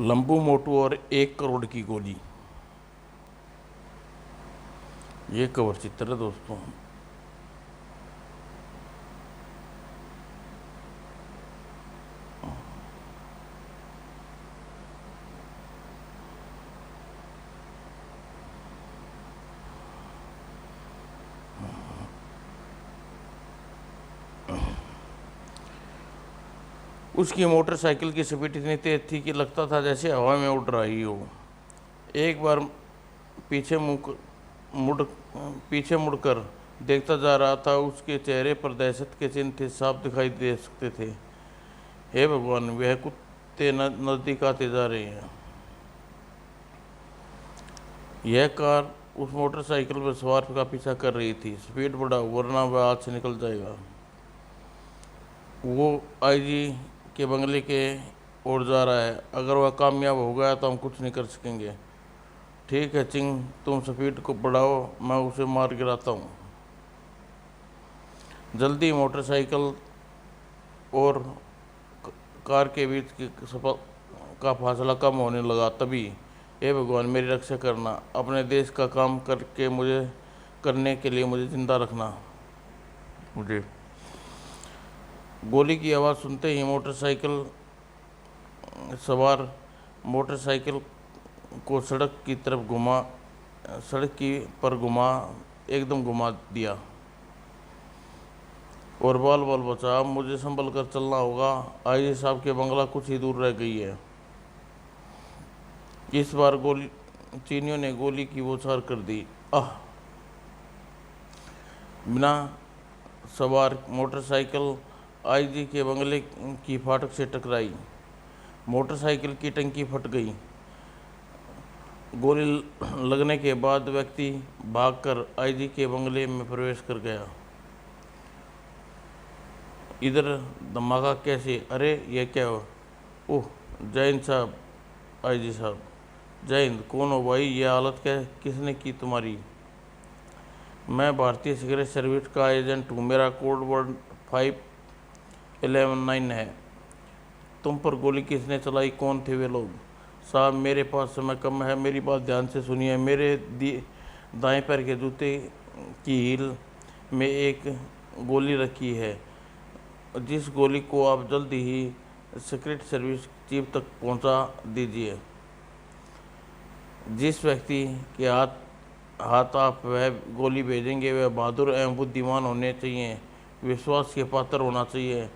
लंबू मोटू और 1 करोड़ की गोली। ये कवर चित्र है दोस्तों। उसकी मोटरसाइकिल की स्पीड इतनी तेज थी कि लगता था जैसे हवा में उड़ रही हो। एक बार पीछे मुड़ मुड़ पीछे मुड़कर देखता जा रहा था। उसके चेहरे पर दहशत के चिन्ह थे, साफ दिखाई दे सकते थे। हे भगवान, वह कुत्ते नजदीक आते जा रहे हैं। यह कार उस मोटरसाइकिल पर सवार का पीछा कर रही थी। स्पीड बढ़ाओ वरना वह हाथ से निकल जाएगा। वो आईजी के बंगले के ओर जा रहा है। अगर वह कामयाब हो गया तो हम कुछ नहीं कर सकेंगे। ठीक है चिंग, तुम स्पीड को बढ़ाओ, मैं उसे मार गिराता हूँ। जल्दी मोटरसाइकिल और कार के बीच का फासला कम होने लगा। तभी, हे भगवान मेरी रक्षा करना, अपने देश का काम करके मुझे करने के लिए मुझे जिंदा रखना। मुझे गोली की आवाज़ सुनते ही सवार मोटरसाइकिल को सड़क की पर घुमा एकदम घुमा दिया और बाल बाल बचा। अब मुझे संभल कर चलना होगा। आईजी साहब के बंगला कुछ ही दूर रह गई है। इस बार चीनियों ने गोली की बौछार कर दी। आह! बिना सवार मोटरसाइकिल आईजी के बंगले की फाटक से टकराई। मोटरसाइकिल की टंकी फट गई। गोली लगने के बाद व्यक्ति भागकर आईजी के बंगले में प्रवेश कर गया। इधर धमाका कैसे? अरे ये क्या हुआ? ओह, जय हिंद साहब। आईजी साहब, जय हिंद। कौन हो भाई? ये हालत क्या किसने की तुम्हारी? मैं भारतीय सिक्योरिटी सर्विस का एजेंट हूँ। मेरा कोड वर्ड 5119 है। तुम पर गोली किसने चलाई? कौन थे वे लोग? साहब, मेरे पास समय कम है, मेरी बात ध्यान से सुनिए। मेरे दाएं पैर के जूते की हील में एक गोली रखी है, जिस गोली को आप जल्द ही सीक्रेट सर्विस चीफ तक पहुंचा दीजिए। जिस व्यक्ति के हाथ आप वह गोली भेजेंगे वह बहादुर एवं बुद्धिमान होने चाहिए, विश्वास के पात्र होना चाहिए।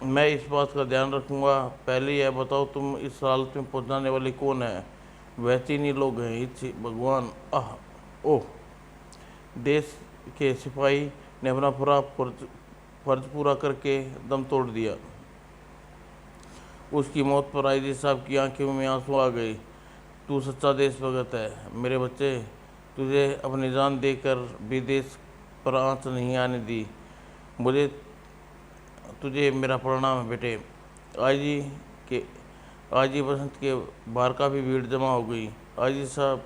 मैं इस बात का ध्यान रखूंगा। पहले यह बताओ, तुम इस हालत में पहुंचाने वाले कौन है? वह चीनी लोग हैं। भगवान! आह! ओह! देश के सिपाही ने अपना पूरा फर्ज पूरा करके दम तोड़ दिया। उसकी मौत पर आईजी साहब की आंखों में आंसू आ गए। तू सच्चा देशभक्त है मेरे बच्चे। तुझे अपनी जान देकर भी देश पर आंच नहीं आने दी। मुझे तुझे मेरा प्रणाम है बेटे। आईजी के आईजी बसंत के बाहर काफ़ी भीड़ जमा हो गई। आईजी साहब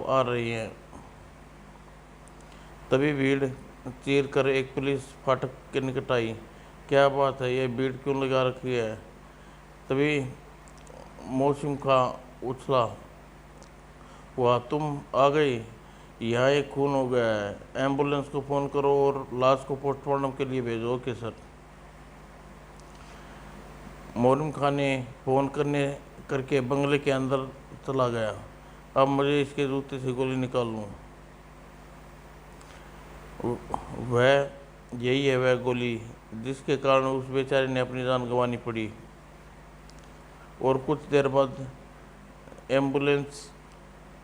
आ रही हैं। तभी भीड़ चीर कर एक पुलिस फाटक के निकट आई। क्या बात है, यह भीड़ क्यों लगा रखी है? तभी मौसम का उछला हुआ। तुम आ गई? यहाँ एक खून हो गया है। एम्बुलेंस को फ़ोन करो और लाश को पोस्टमार्टम के लिए भेजो। Okay sir. मोहरिम खान ने फ़ोन करके बंगले के अंदर चला गया। अब मुझे इसके जूते से गोली निकाल लूँ। यही है वह गोली जिसके कारण उस बेचारे ने अपनी जान गंवानी पड़ी। और कुछ देर बाद एम्बुलेंस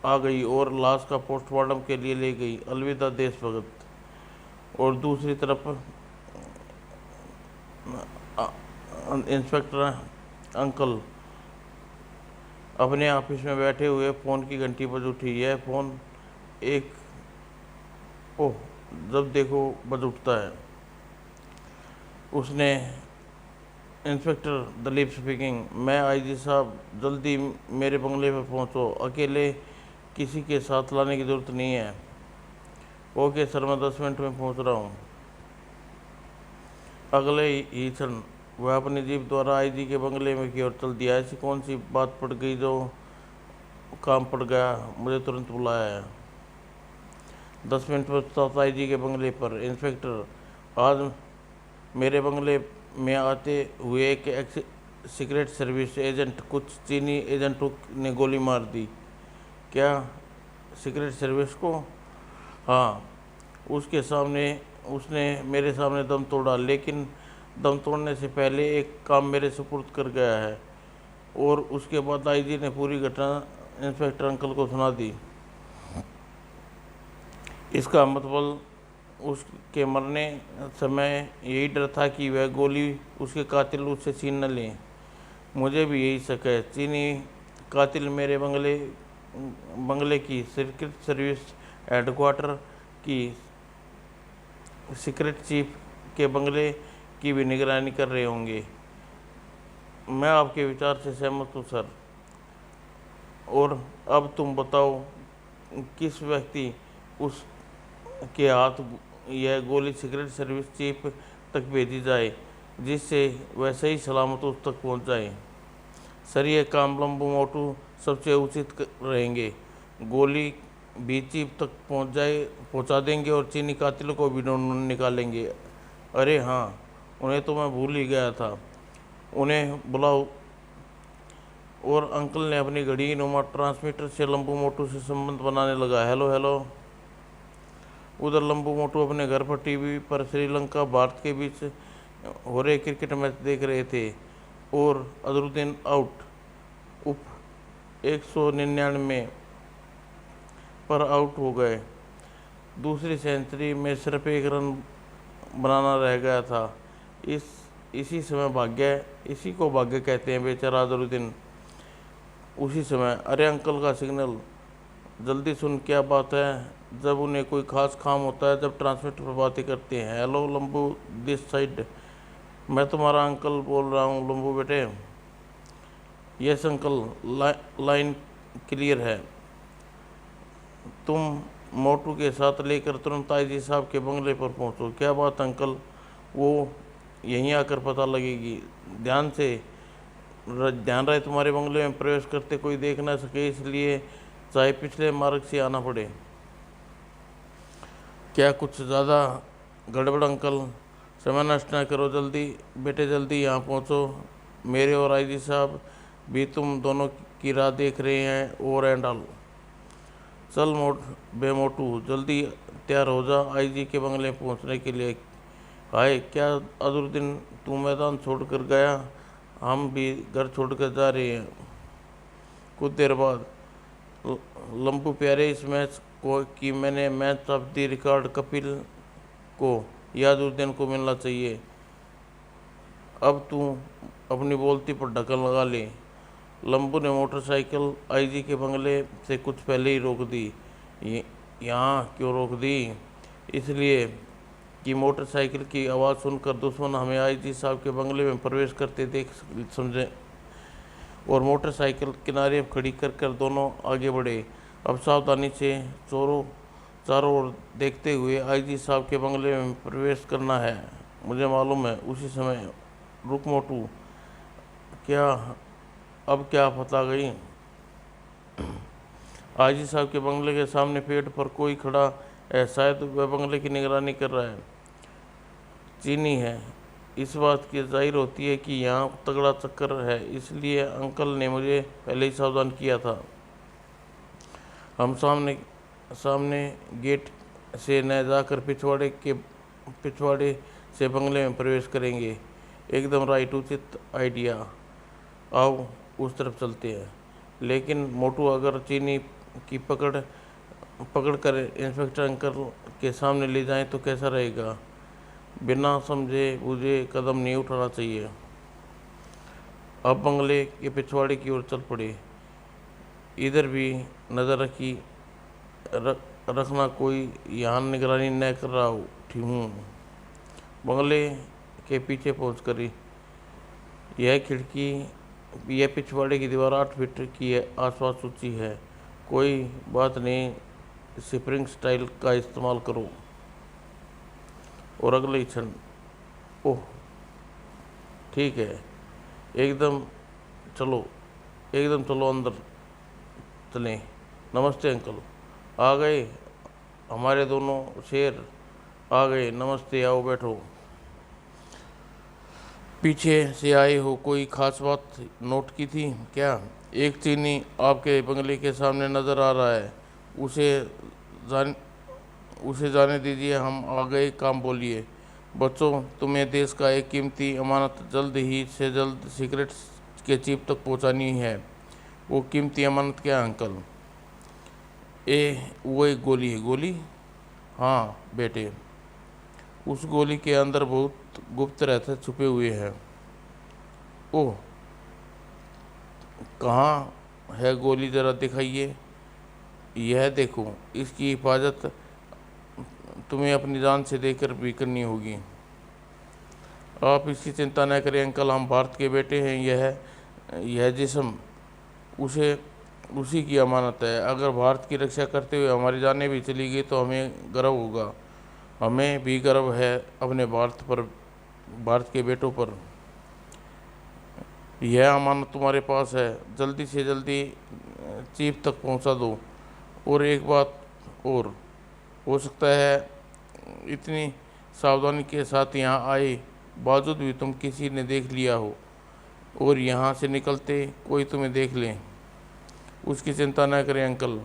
आ गई और लाश का पोस्टमार्टम के लिए ले गई। अलविदा देशभक्त। और दूसरी तरफ इंस्पेक्टर अंकल अपने ऑफिस में बैठे हुए फ़ोन की घंटी बज उठी। यह फ़ोन एक ओह, जब देखो बज उठता है। उसने इंस्पेक्टर दलीप स्पीकिंग। मैं आईजी साहब, जल्दी मेरे बंगले पर पहुंचो। अकेले किसी के साथ लाने की ज़रूरत नहीं है। ओके सर, मैं 10 मिनट में पहुंच रहा हूं। अगले ही क्षण वह अपनी जीप द्वारा आईजी के बंगले में की ओर चल दिया। ऐसी कौन सी बात पड़ गई जो काम पड़ गया? मुझे तुरंत बुलाया है। 10 मिनट पश्चात आईजी के बंगले पर। इंस्पेक्टर, आज मेरे बंगले में आते हुए एक सीक्रेट सर्विस एजेंट, कुछ चीनी एजेंटों ने गोली मार दी। क्या सीक्रेट सर्विस को? हाँ, उसने मेरे सामने दम तोड़ा, लेकिन दम तोड़ने से पहले एक काम मेरे सुपुर्द कर गया है। और उसके बाद आईजी ने पूरी घटना इंस्पेक्टर अंकल को सुना दी। इसका मतलब उसके मरने समय यही डर था कि वह गोली उसके कातिल उससे छीन न लें। मुझे भी यही शक है। चीनी कातिल मेरे बंगले की सीक्रेट सर्विस हेडक्वार्टर की सीक्रेट चीफ के बंगले की भी निगरानी कर रहे होंगे। मैं आपके विचार से सहमत हूँ सर। और अब तुम बताओ, किस व्यक्ति उस के हाथ यह गोली सीक्रेट सर्विस चीफ तक भेजी जाए, जिससे वह सही सलामत उस तक पहुंच जाए। सर, यह काम लंबू मोटू सबसे उचित रहेंगे। गोली भी चीफ तक पहुंचा देंगे और चीनी कातिलों को भी निकालेंगे। अरे हाँ, उन्हें तो मैं भूल ही गया था। उन्हें बुलाओ। और अंकल ने अपनी घड़ी नुमा ट्रांसमीटर से लंबू मोटू से संबंध बनाने लगा। Hello hello. उधर लंबू मोटू अपने घर पर टीवी पर श्रीलंका भारत के बीच हो रहे क्रिकेट मैच देख रहे थे और अजरुद्दीन आउट। उप 199 पर आउट हो गए। दूसरी सेंचुरी में सिर्फ एक रन बनाना रह गया था। इसी को भाग्य कहते हैं। बेचारा अजरुद्दीन। उसी समय, अरे अंकल का सिग्नल, जल्दी सुन, क्या बात है? जब उन्हें कोई खास काम होता है, जब ट्रांसमीटर पर बातें करते हैं। Hello Lambu, this side. मैं तुम्हारा अंकल बोल रहा हूँ लंबू बेटे। यस अंकल, लाइन क्लियर है। तुम मोटू के साथ लेकर तुरंत आईजी साहब के बंगले पर पहुंचो। क्या बात अंकल? वो यहीं आकर पता लगेगी। ध्यान रहे तुम्हारे बंगले में प्रवेश करते कोई देख ना सके, इसलिए चाहे पिछले मार्ग से आना पड़े। क्या कुछ ज़्यादा गड़बड़ अंकल? समय नष्ट न करो, जल्दी बेटे, जल्दी यहाँ पहुँचो। मेरे और आईजी साहब भी तुम दोनों की राह देख रहे हैं। Over and all. चल बेमोटू, जल्दी तैयार हो जा आईजी के बंगले पहुँचने के लिए। हाय, क्या अजरुद्दीन तू मैदान छोड़कर गया? हम भी घर छोड़कर जा रहे हैं। कुछ देर बाद, लंबू प्यारे, इस मैच की मैंने match of the record Kapil को या अजरुद्दीन को मिलना चाहिए। अब तू अपनी बोलती पर ढक्कन लगा ले। लंबू ने मोटरसाइकिल आईजी के बंगले से कुछ पहले ही रोक दी। यहाँ क्यों रोक दी? इसलिए कि मोटरसाइकिल की आवाज़ सुनकर दुश्मन हमें आईजी साहब के बंगले में प्रवेश करते देख समझे और मोटरसाइकिल किनारे खड़ी कर दोनों आगे बढ़े। अब सावधानी से चारों ओर देखते हुए आईजी साहब के बंगले में प्रवेश करना है, मुझे मालूम है। उसी समय, रुक मोटू, क्या आफत आ गई? आईजी साहब के बंगले के सामने पेड़ पर कोई खड़ा है। शायद वह बंगले की निगरानी कर रहा है। चीनी है। इस बात की जाहिर होती है कि यहाँ तगड़ा चक्कर है, इसलिए अंकल ने मुझे पहले ही सावधान किया था। हम सामने गेट से न जाकर पिछवाड़े से बंगले में प्रवेश करेंगे। एकदम राइट, उचित आइडिया। आओ उस तरफ चलते हैं। लेकिन मोटू, अगर चीनी की पकड़ कर इंस्पेक्टर अंकल के सामने ले जाएं तो कैसा रहेगा? बिना समझे बूझे कदम नहीं उठाना चाहिए। अब बंगले के पिछवाड़े की ओर चल पड़े। इधर भी नज़र रखना, कोई यहाँ निगरानी न कर रहा हूँ। बंगले के पीछे पहुँचकर यह पिछवाड़े की दीवार 8 फीट की आसपास ऊंची है। कोई बात नहीं, स्प्रिंग स्टाइल का इस्तेमाल करो। और अगले क्षण, ओह ठीक है, एकदम चलो, एकदम चलो अंदर चलें। नमस्ते अंकल। आ गए हमारे दोनों शेर, आ गए। नमस्ते, आओ बैठो। पीछे से आए हो, कोई खास बात नोट की थी क्या? एक चीनी आपके बंगले के सामने नज़र आ रहा है, उसे जान उसे जाने दीजिए, हम आ गए। काम बोलिए। बच्चों, तुम्हें देश का एक कीमती अमानत जल्द ही से जल्द सीक्रेट के चिप तक पहुंचानी है। वो कीमती अमानत क्या है अंकल? वो एक गोली है। गोली? हाँ बेटे, उस गोली के अंदर बहुत गुप्त रहस्य छुपे हुए हैं। ओह, कहाँ है गोली, ज़रा दिखाइए। यह देखो, इसकी हिफाजत तुम्हें अपनी जान से देकर भी करनी होगी। आप इसकी चिंता न करें अंकल, हम भारत के बेटे हैं। यह जिस्म उसे उसी की अमानत है। अगर भारत की रक्षा करते हुए हमारी जानें भी चली गई तो हमें गर्व होगा। हमें भी गर्व है अपने भारत पर, भारत के बेटों पर। यह अमानत तुम्हारे पास है, जल्दी से जल्दी चीफ तक पहुंचा दो। और एक बात और, हो सकता है इतनी सावधानी के साथ यहाँ आए बावजूद भी तुम किसी ने देख लिया हो और यहाँ से निकलते कोई तुम्हें देख ले। उसकी चिंता न करें अंकल,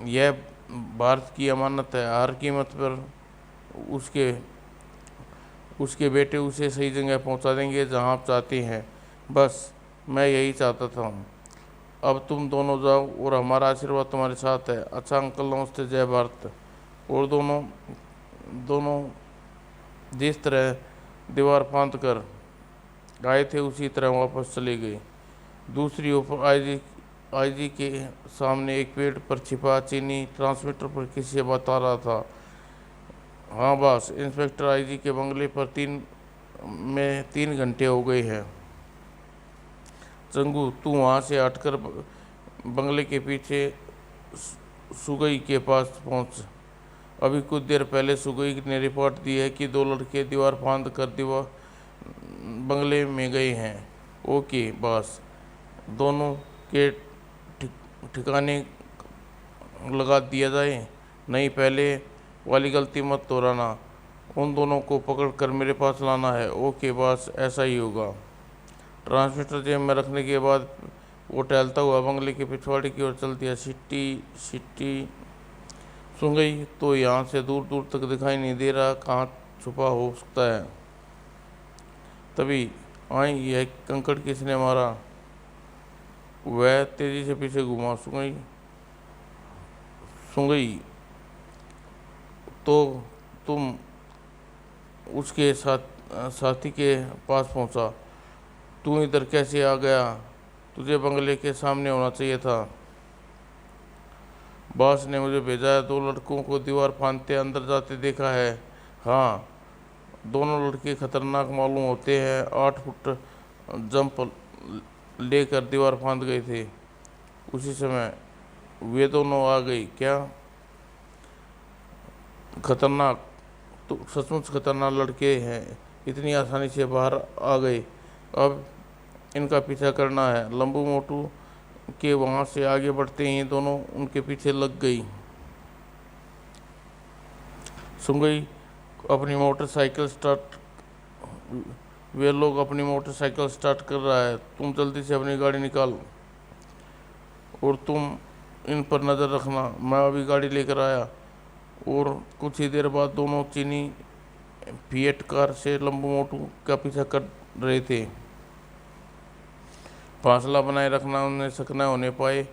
यह भारत की अमानत है। हर कीमत पर उसके उसके बेटे उसे सही जगह पहुंचा देंगे जहां आप चाहते हैं। बस मैं यही चाहता था। अब तुम दोनों जाओ और हमारा आशीर्वाद तुम्हारे साथ है। अच्छा अंकल, नमस्ते, जय भारत। और दोनों दोनों जिस तरह दीवार फांद कर आए थे उसी तरह वापस चले गए। दूसरी ओर आईजी के सामने एक पेड़ पर छिपा चीनी ट्रांसमीटर पर किसी से बता रहा था। हाँ बॉस, इंस्पेक्टर, आईजी के बंगले पर 3 घंटे हो गए हैं। चंगू, तू वहाँ से हटकर बंगले के पीछे सुगई के पास पहुँच। अभी कुछ देर पहले सुगई ने रिपोर्ट दी है कि 2 लड़के दीवार फांद कर दीवार बंगले में गए हैं। ओके बॉस, दोनों के ठिकाने लगा दिया जाए। नहीं, पहले वाली गलती मत दोहराना। उन दोनों को पकड़ कर मेरे पास लाना है। ओके बॉस, ऐसा ही होगा। ट्रांसमीटर जेब में रखने के बाद वो टहलता हुआ बंगले के पिछवाड़े की ओर चल दिया। सिटी सिटी सुन गई तो यहाँ से दूर दूर तक दिखाई नहीं दे रहा, कहाँ छुपा हो सकता है। तभी आई, यह कंकड़ किसने मारा? वह तेजी से पीछे घुमा। सुंगई, तो तुम उसके साथी के पास पहुंचा। तू इधर कैसे आ गया? तुझे बंगले के सामने होना चाहिए था। बॉस ने मुझे भेजा है। 2 लड़कों को दीवार फांदते अंदर जाते देखा है। हाँ, दोनों लड़के खतरनाक मालूम होते हैं। 8 फुट जंप लेकर दीवार फांद गए थे। उसी समय वे दोनों आ गई। क्या खतरनाक, तो सचमुच खतरनाक लड़के हैं, इतनी आसानी से बाहर आ गए। अब इनका पीछा करना है। लंबू मोटू के वहाँ से आगे बढ़ते ही दोनों उनके पीछे लग गई। सुंगई अपनी मोटरसाइकिल स्टार्ट वे लोग अपनी मोटरसाइकिल स्टार्ट कर रहा है। तुम जल्दी से अपनी गाड़ी निकाल और तुम इन पर नज़र रखना। मैं अभी गाड़ी लेकर आया। और कुछ ही देर बाद दोनों चीनी फिएट कार से लंबू मोटू का पीछा कर रहे थे। फासला बनाए रखना, उन्हें शक न होने पाए।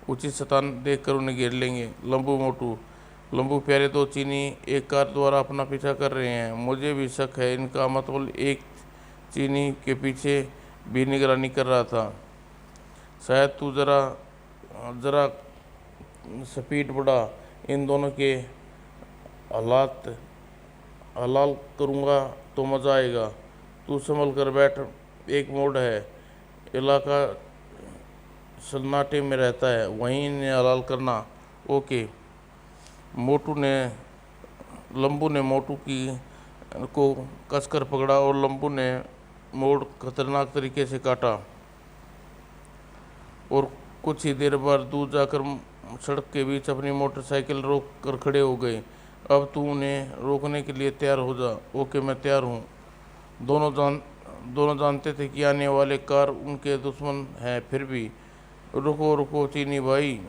उचित स्थान देखकर उन्हें घेर लेंगे। लंबू मोटू, लंबू प्यारे, 2 चीनी एक कार द्वारा अपना पीछा कर रहे हैं। मुझे भी शक है, इनका मतलब एक चीनी के पीछे भी निगरानी कर रहा था। शायद तू ज़रा ज़रा स्पीड बढ़ा, इन दोनों के हालात हलाल करूँगा तो मज़ा आएगा। तू संभल कर बैठ, एक मोड़ है, इलाका सन्नाटे में रहता है, वहीं इन्हें हलाल करना। ओके। लंबू ने मोटू की को कसकर पकड़ा और लंबू ने मोड़ खतरनाक तरीके से काटा और कुछ ही देर बाद दूर जाकर सड़क के बीच अपनी मोटरसाइकिल रोक कर खड़े हो गए। अब तू उन्हें रोकने के लिए तैयार हो जा। ओके, मैं तैयार हूँ। दोनों जानते थे कि आने वाले कार उनके दुश्मन हैं, फिर भी रुको रुको चीनी भाई,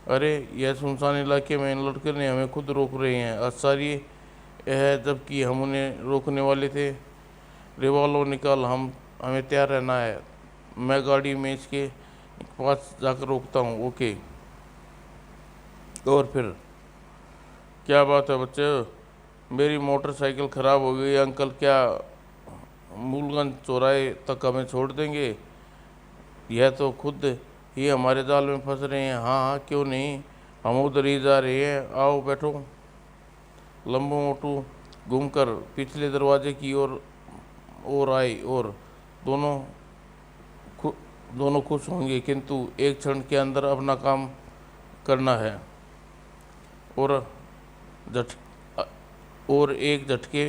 अरे यह सुनसान इलाके में इन लड़के ने हमें खुद रोक रहे हैं। आश्चर्य है जबकि हम उन्हें रोकने वाले थे। रिवॉल्वर निकाल, हमें तैयार रहना है। मैं गाड़ी में इसके पास जाकर रोकता हूँ। ओके। और फिर क्या बात है बच्चे, मेरी मोटरसाइकिल ख़राब हो गई। अंकल क्या मूलगंज चौराहे तक हमें छोड़ देंगे? यह तो खुद ही हमारे जाल में फंस रहे हैं। हाँ हाँ, क्यों नहीं, हम उधर ही जा रहे हैं, आओ बैठो। लंबू मोटू घूमकर पिछले दरवाजे की ओर आए और दोनों खुश होंगे, किंतु एक क्षण के अंदर अपना काम करना है। और एक झटके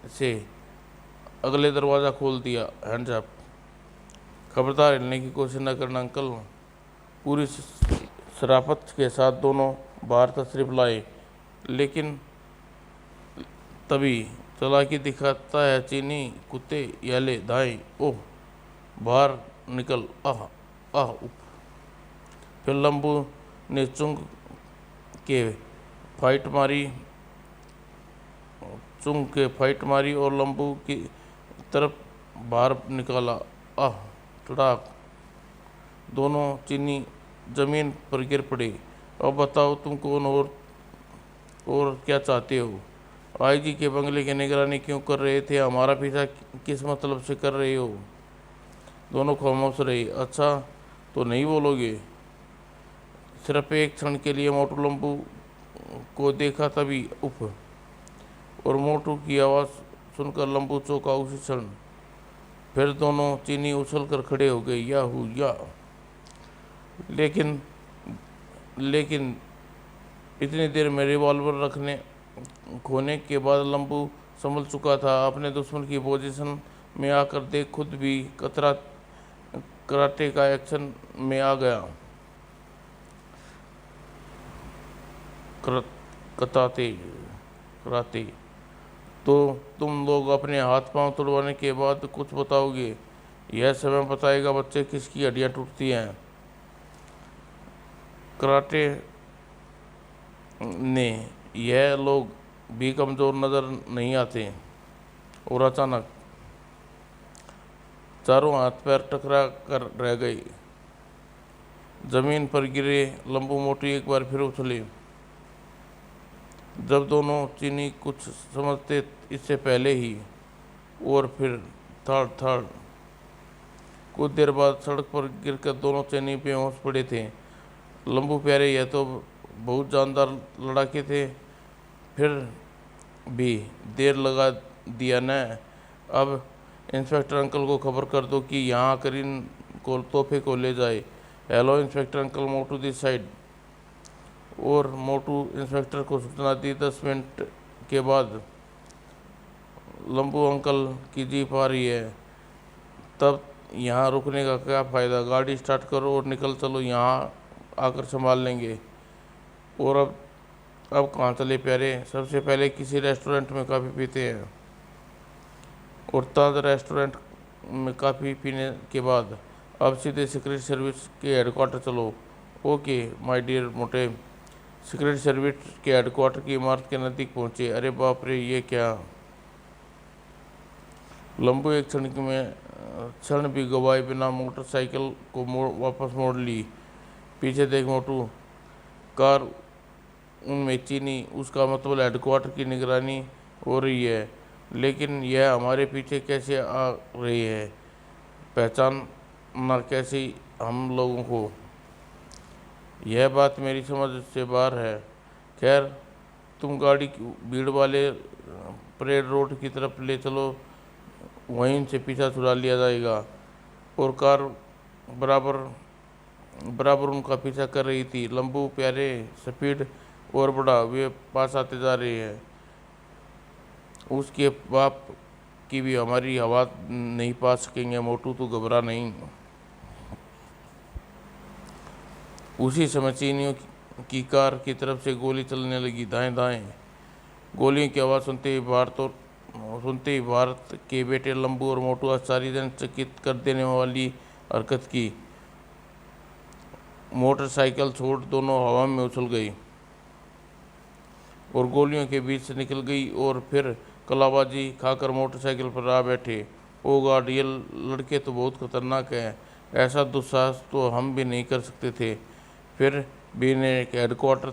से अगले दरवाज़ा खोल दिया। हैंड्स अप, खबरदार हिलने की कोशिश न करना अंकल। पूरी शराफत के साथ दोनों बाहर तशरीफ लाए, लेकिन तभी चालाकी दिखाता है चीनी कुत्ते, याले दाएं, ओह बाहर निकल, आह आह उफ। फिर लंबू ने के फाइट मारी और लंबू की तरफ बाहर निकाला, आह टड़ाक। दोनों चीनी जमीन पर गिर पड़े। अब बताओ तुम कौन और क्या चाहते हो? आईजी के बंगले की निगरानी क्यों कर रहे थे? हमारा पीछा किस मतलब से कर रहे हो? दोनों खामोश रहे। अच्छा तो नहीं बोलोगे? सिर्फ एक क्षण के लिए मोटू लंबू को देखा, तभी उफ। और मोटू की आवाज़ सुनकर लंबू चौंका उसी क्षण। फिर दोनों चीनी उछल कर खड़े हो गए, याहू या। लेकिन इतनी देर में रिवॉल्वर खोने के बाद लंबू संभल चुका था। अपने दुश्मन की पोजीशन में आकर देख खुद भी कराटे का एक्शन में आ गया। कराटे। तो तुम लोग अपने हाथ पांव तोड़वाने के बाद कुछ बताओगे? यह समय बताएगा बच्चे किसकी हड्डियां टूटती हैं। कराटे ने यह लोग भी कमज़ोर नज़र नहीं आते। और अचानक चारों हाथ पैर टकरा कर रह गए। जमीन पर गिरे लंबू मोटू एक बार फिर उछले। जब दोनों चीनी कुछ समझते इससे पहले ही, और फिर थड़ कुछ देर बाद सड़क पर गिरकर दोनों चीनी बेहोश पड़े थे। लंबू प्यारे, यह तो बहुत जानदार लड़ाके थे, फिर भी देर लगा दिया न। अब इंस्पेक्टर अंकल को खबर कर दो कि यहाँ आकर इन तोहफे को ले जाए। Hello inspector uncle, Motu this side. और मोटू इंस्पेक्टर को सूचना दी। 10 मिनट के बाद लंबू अंकल की जीप आ रही है। तब यहाँ रुकने का क्या फ़ायदा? गाड़ी स्टार्ट करो और निकल चलो, यहाँ आकर संभाल लेंगे। और अब कहाँ चले प्यारे? सबसे पहले किसी रेस्टोरेंट में कॉफ़ी पीते हैं, और ताज रेस्टोरेंट में कॉफ़ी पीने के बाद अब सीधे सीक्रेट सर्विस के हेडक्वार्टर चलो। ओके माय डियर मोटे। सीक्रेट सर्विस के हेडक्वार्टर की इमारत के नज़दीक पहुंचे। अरे बाप रे, ये क्या? लंबू एक क्षण भी गवाए बिना मोटरसाइकिल को वापस मोड़ ली। पीछे देख मोटू, कार उनमें चीनी, उसका मतलब हेडक्वार्टर की निगरानी हो रही है, लेकिन यह हमारे पीछे कैसे आ रही है? पहचानना कैसे हम लोगों को? यह बात मेरी समझ से बाहर है। खैर, तुम गाड़ी भीड़ वाले परेड रोड की तरफ ले चलो, वहीं से पीछा छुड़ा लिया जाएगा। और कार बराबर उनका पीछा कर रही थी। लंबू प्यारे, स्पीड और बढ़ा, वे पास आते जा रहे हैं। उसके बाप की भी हमारी हवा नहीं पा सकेंगे। मोटू तो घबरा नहीं। उसी समय चीनियों की कार की तरफ से गोली चलने लगी। दाएं दाएं गोलियों की आवाज़ सुनते ही भारत के बेटे लंबू और मोटू आश्चर्यजनक चकित कर देने वाली हरकत की। मोटरसाइकिल छोड़ दोनों हवा में उछल गई और गोलियों के बीच से निकल गई और फिर कलाबाजी खाकर मोटरसाइकिल पर आ बैठे। ओ गॉड, ये लड़के तो बहुत खतरनाक हैं। ऐसा दुस्साहस तो हम भी नहीं कर सकते थे। फिर भी ने हेडक्वार्टर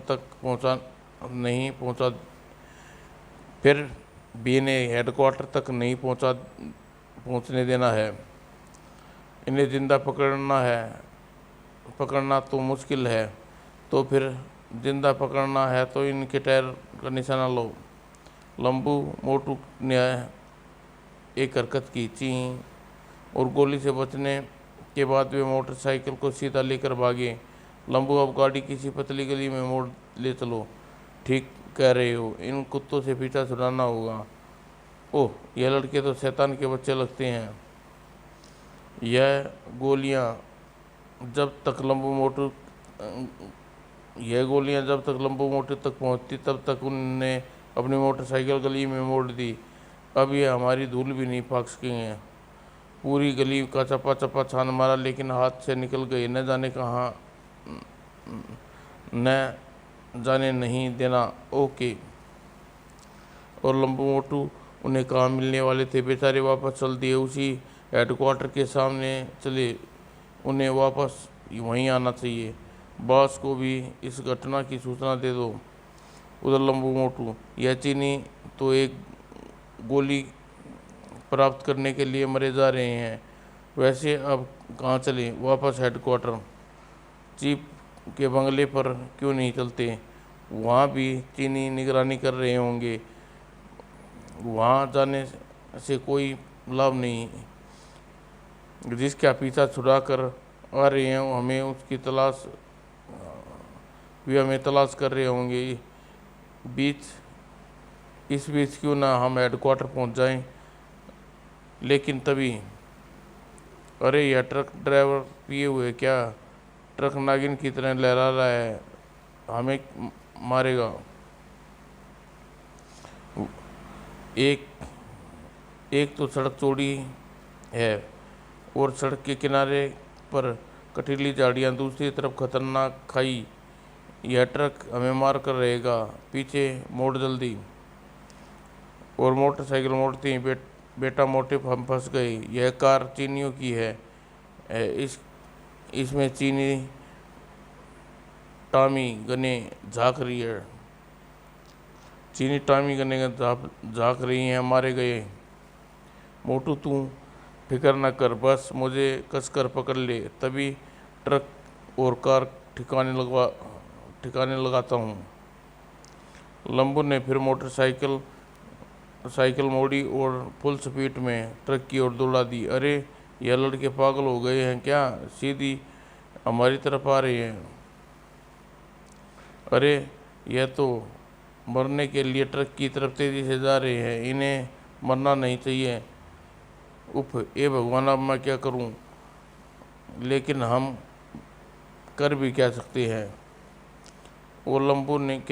तक नहीं पहुंचने देना है। इन्हें जिंदा पकड़ना तो मुश्किल है, तो फिर जिंदा पकड़ना है तो इनके टायर का निशाना लो। लंबू मोटू ने एक हरकत की, ची, और गोली से बचने के बाद वे मोटरसाइकिल को सीधा लेकर भागे। लंबू, अब गाड़ी किसी पतली गली में मोड़ ले चलो। ठीक कह रहे हो, इन कुत्तों से पीछा छुड़ाना होगा। ओह, यह लड़के तो शैतान के बच्चे लगते हैं। यह गोलियां जब तक लंबू मोटू तक पहुंचती तब तक उनने अपनी मोटरसाइकिल गली में मोड़ दी। अब ये हमारी धूल भी नहीं फाँक सकेंगे। पूरी गली का चप्पा चप्पा छान मारा, लेकिन हाथ से निकल गई। न जाने कहाँ, न जाने नहीं देना। ओके। और लंबू मोटू उन्हें कहाँ मिलने वाले थे। बेचारे वापस चल दिए, उसी हेडक्वार्टर के सामने चले। उन्हें वापस वहीं आना चाहिए। बॉस को भी इस घटना की सूचना दे दो। उधर लंबू मोटू, यह चीनी तो एक गोली प्राप्त करने के लिए मरे जा रहे हैं। वैसे अब कहाँ चले? वापस हेडक्वार्टर। चीफ के बंगले पर क्यों नहीं चलते? वहाँ भी चीनी निगरानी कर रहे होंगे। वहाँ जाने से कोई लाभ नहीं। जिसका पीछा छुड़ा कर आ रहे हैं वे हमें तलाश कर रहे होंगे। इस बीच क्यों ना हम हेडक्वार्टर पहुँच जाएं। लेकिन तभी, अरे यह ट्रक ड्राइवर पिए हुए क्या? ट्रक नागिन की तरह लहरा रहा है, हमें मारेगा। एक तो सड़क चौड़ी है और सड़क के किनारे पर कटीली झाड़ियाँ, दूसरी तरफ खतरनाक खाई। यह ट्रक हमें मार कर रहेगा। पीछे मोड़ जल्दी। और मोटरसाइकिल मोड़ते ही बेटा मोटे हम फंस गए। यह कार चीनियों की है। इसमें चीनी टॉमी गने झाँक रही है। झाँक रही हैं। मारे गए। मोटू, तू फिक्र न कर, बस मुझे कसकर पकड़ ले, तभी ट्रक और कार ठिकाने लगाता हूँ। लंबू ने फिर साइकिल मोड़ी और फुल स्पीड में ट्रक की ओर दौड़ा दी। अरे, यह लड़के पागल हो गए हैं क्या? सीधी हमारी तरफ आ रहे हैं। अरे, यह तो मरने के लिए ट्रक की तरफ तेजी से जा रहे हैं। इन्हें मरना नहीं चाहिए। उफ, ए भगवान, अब मैं क्या करूं? लेकिन हम कर भी क्या सकते हैं? वो लंबू ट्रक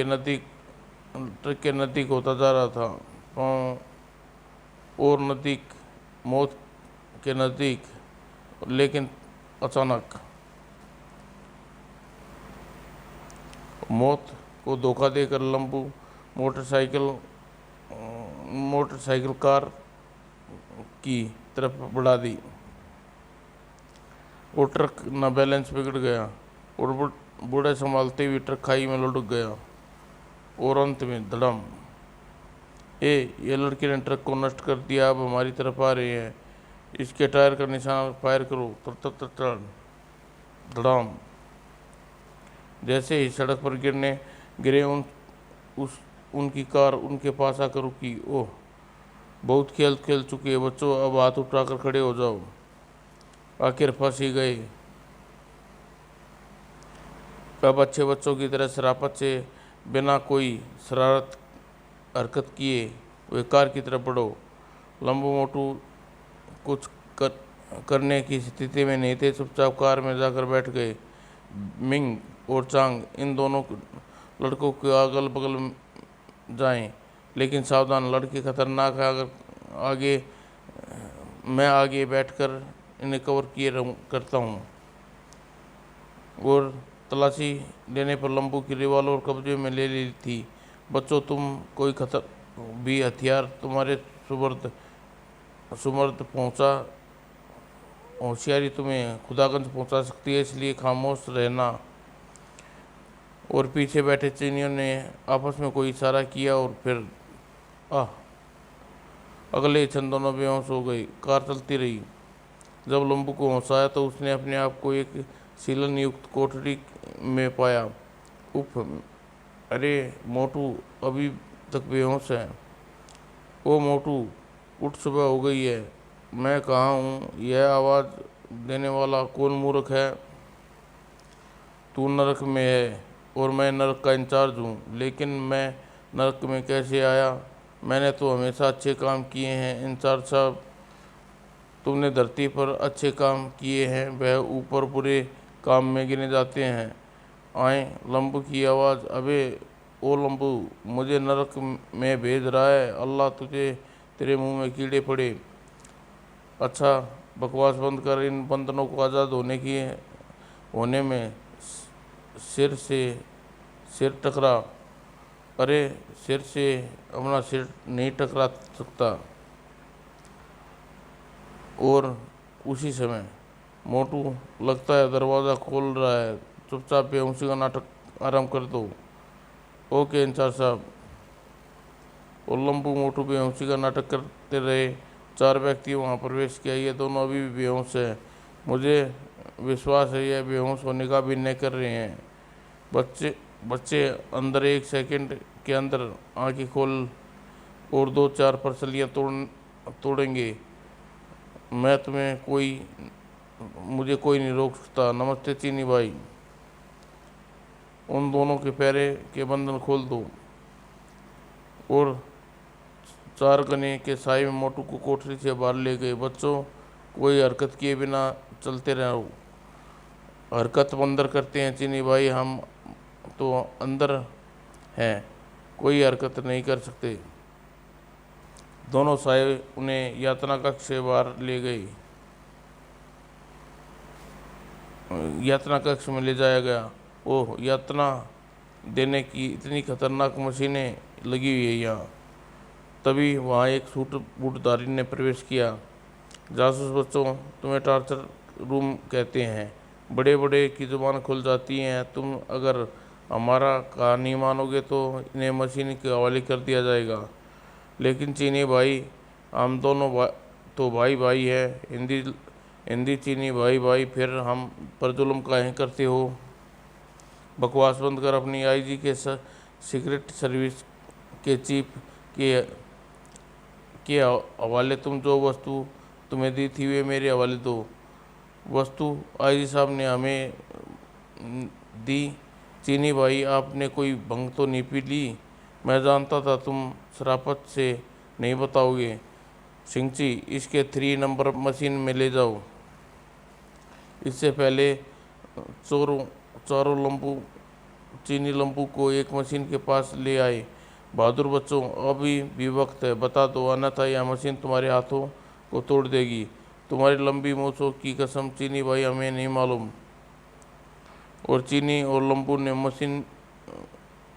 के नज़दीक होता जा रहा था। और नज़दीक, मौत के नज़दीक। लेकिन अचानक मौत को धोखा देकर लंबू मोटरसाइकिल कार की तरफ बढ़ा दी और ट्रक न बैलेंस बिगड़ गया और बूढ़े संभालते हुए ट्रक खाई में लुढ़क गया और अंत में धड़म। ये लड़के ने ट्रक को नष्ट कर दिया। अब हमारी तरफ आ रहे हैं। इसके टायर का निशाना फायर करो। धड़ाम। जैसे ही सड़क पर गिरे उनकी कार उनके पास आकर रुकी। ओह, बहुत खेल चुके बच्चों, अब हाथ उठाकर खड़े हो जाओ। आखिर फंस ही गए। अब अच्छे बच्चों की तरह शराफत से, बिना कोई शरारत हरकत किए, वे कार की तरफ बढ़ो। लंबू मोटू कुछ करने की स्थिति में नहीं थे, चुपचाप कार में जाकर बैठ गए। मिंग और चांग इन दोनों लड़कों के अगल बगल जाएं, लेकिन सावधान, लड़के खतरनाक है। अगर आगे मैं आगे बैठकर इन्हें कवर किए करता हूँ। और तलाशी लेने पर लंबू की रिवॉल्वर कब्जे में ले ली थी। बच्चों, तुम कोई खतर भी हथियार तुम्हारे सुमर्द पहुंचा, होशियारी तुम्हें खुदागंज पहुंचा सकती है, इसलिए खामोश रहना। और पीछे बैठे चीनियों ने आपस में कोई इशारा किया और फिर अगले ही क्षण दोनों बेहोश हो गई। कार चलती रही। जब लंबू को होश आया तो उसने अपने आप को एक सीलन युक्त कोठरी में पाया। उफ, अरे मोटू अभी तक बेहोश है। ओ मोटू उठ, सुबह हो गई है। मैं कहाँ हूँ? यह आवाज़ देने वाला कौन मूर्ख है? तू नरक में है और मैं नरक का इंचार्ज हूँ, लेकिन मैं नरक में कैसे आया? मैंने तो हमेशा अच्छे काम किए हैं इंचार्ज साहब। तुमने धरती पर अच्छे काम किए हैं, वह ऊपर बुरे काम में गिने जाते हैं। आए लंबू की आवाज़। अबे ओ लंबू, मुझे नरक में भेज रहा है? अल्लाह तुझे, तेरे मुंह में कीड़े पड़े। अच्छा बकवास बंद कर, इन बंधनों को आज़ाद होने में सिर से सिर टकरा। अरे सिर से अपना सिर नहीं टकरा सकता। और उसी समय मोटू लगता है दरवाज़ा खोल रहा है। चुपचाप बेहोशी का नाटक आरंभ कर दो। ओके इंचार्ज साहब। और लंबू मोटू बेहोशी का नाटक करते रहे। 4 व्यक्ति वहां प्रवेश किया। ये दोनों अभी भी बेहोश हैं। मुझे विश्वास है यह बेहोश होने का अभिनय कर रहे हैं। बच्चे अंदर 1 सेकंड के अंदर आंखें खोल और 2-4 पसलियाँ तोड़ेंगे। मुझे कोई नहीं रोक सकता। नमस्ते चीनी भाई। उन दोनों के पैरे के बंधन खोल दो। और 4 गने के साए में मोटू को कोठरी से बाहर ले गए। बच्चों, कोई हरकत किए बिना चलते रहो। हरकत अंदर करते हैं चीनी भाई, हम तो अंदर हैं, कोई हरकत नहीं कर सकते। दोनों साए उन्हें यातना कक्ष से बाहर ले गए। यातना कक्ष में ले जाया गया। ओह, यातना देने की इतनी खतरनाक मशीनें लगी हुई है यहाँ। तभी वहाँ एक सूट बूटधारी ने प्रवेश किया। जासूस बच्चों, तुम्हें टॉर्चर रूम कहते हैं। बड़े बड़े की जुबान खुल जाती हैं। तुम अगर हमारा कहानी मानोगे तो इन्हें मशीन के हवाले कर दिया जाएगा। लेकिन चीनी भाई, हम दोनों तो भाई भाई है। हिंदी चीनी भाई भाई, फिर हम पर जुल्म काहे करते हो? बकवास बंद कर। अपनी आईजी के सीक्रेट सर्विस के चीफ के हवाले तुम जो वस्तु तुम्हें दी थी वे मेरे हवाले दो। वस्तु आईजी साहब ने हमें दी। चीनी भाई, आपने कोई भंग तो नहीं पी ली? मैं जानता था तुम शराफत से नहीं बताओगे। सिंची, इसके 3 नंबर मशीन में ले जाओ। इससे पहले चारों चीनी लंबू को एक मशीन के पास ले आए। बहादुर बच्चों, अभी भी वक्त है, बता दो, अन्यथा यह मशीन तुम्हारे हाथों को तोड़ देगी। तुम्हारी लंबी मूंछों की कसम चीनी भाई, हमें नहीं मालूम। और चीनी और लंबू ने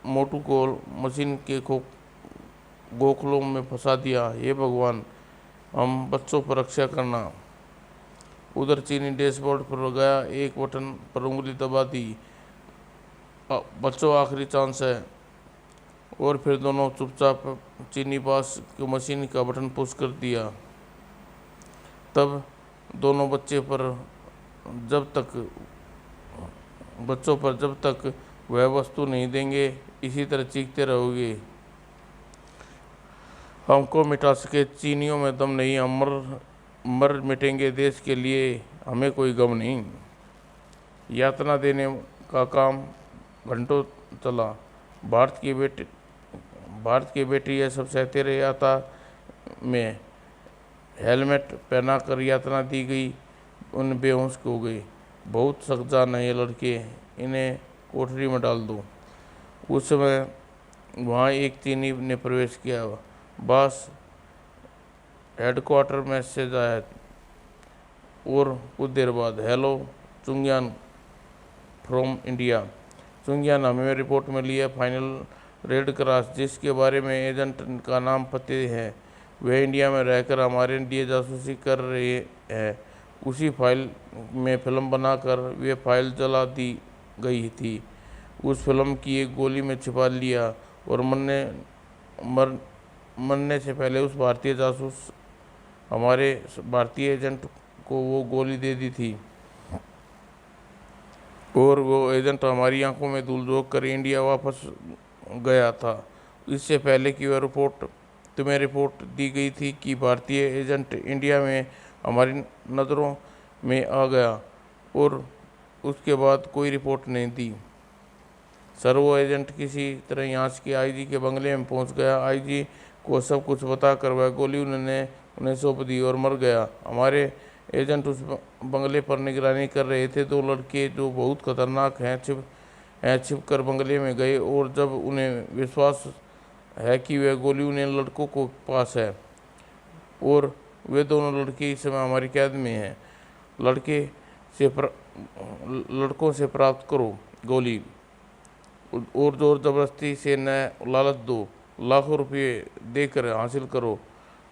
मोटू को मशीन के गोखलों में फंसा दिया। हे भगवान, हम बच्चों पर रक्षा करना। उधर चीनी डैशबोर्ड पर गया, एक बटन पर उंगली दबा दी। बच्चों, आखिरी चांस है। और फिर दोनों चुपचाप चीनी पास की मशीन का बटन पुश कर दिया। तब दोनों बच्चों पर जब तक वह वस्तु नहीं देंगे, इसी तरह चीखते रहोगे। हमको मिटा सके चीनियों में दम नहीं। हम मर मिटेंगे देश के लिए, हमें कोई गम नहीं। यातना देने का काम घंटों चला। भारत की बेटी यह सब सहते रहे। आता में हेलमेट पहना कर यातना दी गई, उन बेहोश हो गए। बहुत सख्तजान है ये लड़के, इन्हें कोठरी में डाल दो। उस समय वहाँ एक चीनी ने प्रवेश किया। बॉस, हेडक्वार्टर मैसेज आया। और कुछ देर बाद, हेलो चुंगियान फ्रॉम इंडिया। चुंगियान, हमें रिपोर्ट में लिया फाइनल रेड क्रॉस, जिसके बारे में एजेंट का नाम पते है, वे इंडिया में रहकर हमारे लिए जासूसी कर रहे हैं। उसी फाइल में फिल्म बनाकर वे फाइल जला दी गई थी। उस फिल्म की एक गोली में छिपा लिया और मरने से पहले उस भारतीय जासूस, हमारे भारतीय एजेंट को वो गोली दे दी थी। और वो एजेंट हमारी आंखों में धूल झोंक कर इंडिया वापस गया था। इससे पहले कि वह तुम्हें रिपोर्ट दी गई थी कि भारतीय एजेंट इंडिया में हमारी नज़रों में आ गया, और उसके बाद कोई रिपोर्ट नहीं दी। सर, वो एजेंट किसी तरह यहाँ के आईजी के बंगले में पहुँच गया। आईजी को सब कुछ बताकर वह गोली उन्हें सौंप दी और मर गया। हमारे एजेंट उस बंगले पर निगरानी कर रहे थे। दो लड़के जो बहुत खतरनाक हैं छिप कर बंगले में गए, और जब उन्हें विश्वास है कि वह गोली उन्हें लड़कों को पास है, और वे दोनों लड़के इस समय हमारी कैद में हैं। लड़कों से प्राप्त करो गोली, और जोर जबरदस्ती से न लालच दो, लाखों रुपये देकर हासिल करो।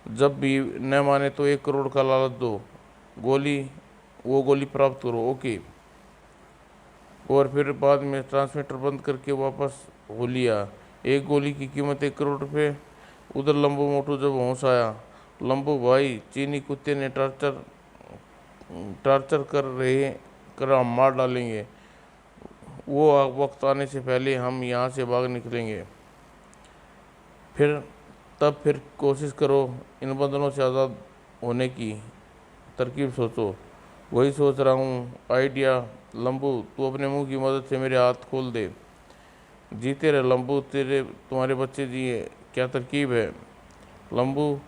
जब भी न माने तो 1 करोड़ का लालच दो, वो गोली प्राप्त करो। ओके। और फिर बाद में ट्रांसमीटर बंद करके वापस हो लिया। एक गोली की कीमत 1 करोड़ रुपये। उधर लंबू मोटू जब होश आया, लंबू भाई, चीनी कुत्ते ने टॉर्चर कर हम मार डालेंगे। वो वक्त आने से पहले हम यहाँ से भाग निकलेंगे। फिर कोशिश करो इन बंधनों से आज़ाद होने की तरकीब सोचो। वही सोच रहा हूँ। आइडिया लंबू, तू अपने मुंह की मदद से मेरे हाथ खोल दे। जीते रहे लंबू, तुम्हारे बच्चे जिए। क्या तरकीब है? लंबू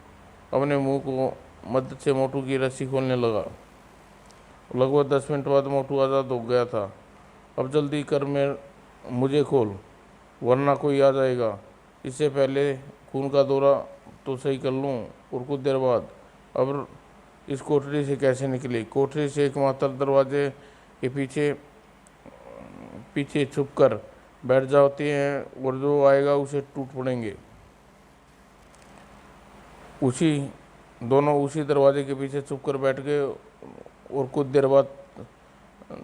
अपने मुंह को मदद से मोटू की रस्सी खोलने लगा। लगभग 10 मिनट बाद मोटू आज़ाद हो गया था। अब जल्दी कर, मुझे खोल, वरना कोई आ जाएगा। इससे पहले खून का दौरा तो सही कर लूँ। और कुछ देर बाद, अब इस कोठरी से कैसे निकले? कोठरी से एकमात्र दरवाजे के पीछे छुप कर बैठ जाते हैं, और जो आएगा उसे टूट पड़ेंगे। दोनों उसी दरवाजे के पीछे छुप कर बैठ गए, और कुछ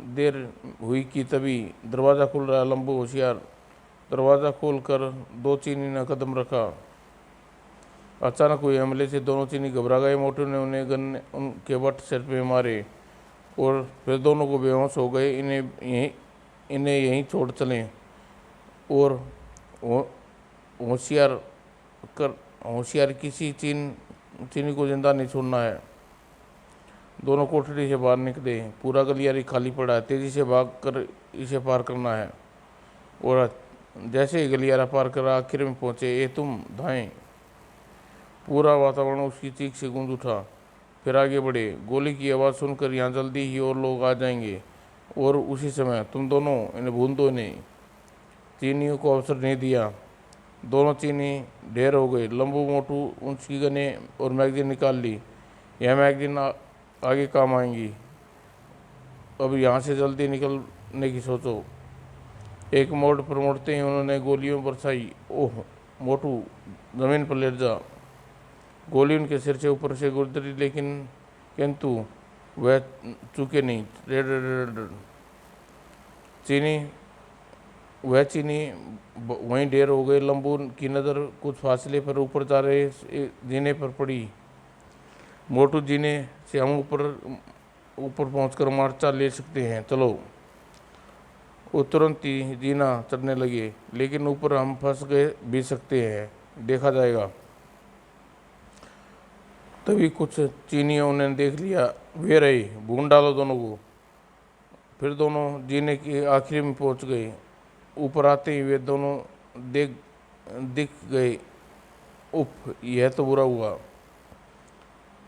देर हुई कि तभी दरवाज़ा खुल रहा। लंबू होशियार, दरवाज़ा खोलकर 2 चीनी ने कदम रखा। अचानक हुए हमले से दोनों चीनी घबरा गए। मोटू ने उनके बट सिर पे मारे, और फिर दोनों को बेहोश हो गए। इन्हें यहीं छोड़ चलें, और होशियार किसी चीनी को जिंदा नहीं छोड़ना है। दोनों कोठरी से बाहर निकले। पूरा गलियारा खाली पड़ा है। तेजी से भागकर इसे पार करना है। और जैसे ही गलियारा पार कर आखिर में पहुंचे, ये तुम धाएं। पूरा वातावरण उसकी चीख से गूंज उठा। फिर आगे बढ़े। गोली की आवाज़ सुनकर यहाँ जल्दी ही और लोग आ जाएंगे, और उसी समय तुम दोनों इन्हें भून दो। इन्हें चीनियों को अवसर नहीं दिया। दोनों चीनी ढेर हो गए। लंबू मोटू उनकी गने और मैगजीन निकाल ली। यह मैगजीन आगे काम आएंगी। अब यहाँ से जल्दी निकलने की सोचो। एक मोड़ पर मुड़ते ही उन्होंने गोलियों बरसाई। ओह मोटू, जमीन पर लेट जा। गोली उनके सिर से ऊपर से गुजरी, किंतु वह चूके नहीं। वह चीनी वहीं ढेर हो गए। लंबू की नज़र कुछ फासले पर ऊपर जा रहे जीने पर पड़ी। मोटू, जीने से हम ऊपर पहुंचकर मोर्चा ले सकते हैं, चलो। वो तुरंत ही जीना चढ़ने लगे। लेकिन ऊपर हम फंस गए भी सकते हैं, देखा जाएगा। तभी कुछ चीनियों ने देख लिया। वे रहे, भून डालो दोनों को। फिर दोनों जीने के आखिरी में पहुंच गए। ऊपर आते ही वे दोनों दिख गए। उफ, यह तो बुरा हुआ।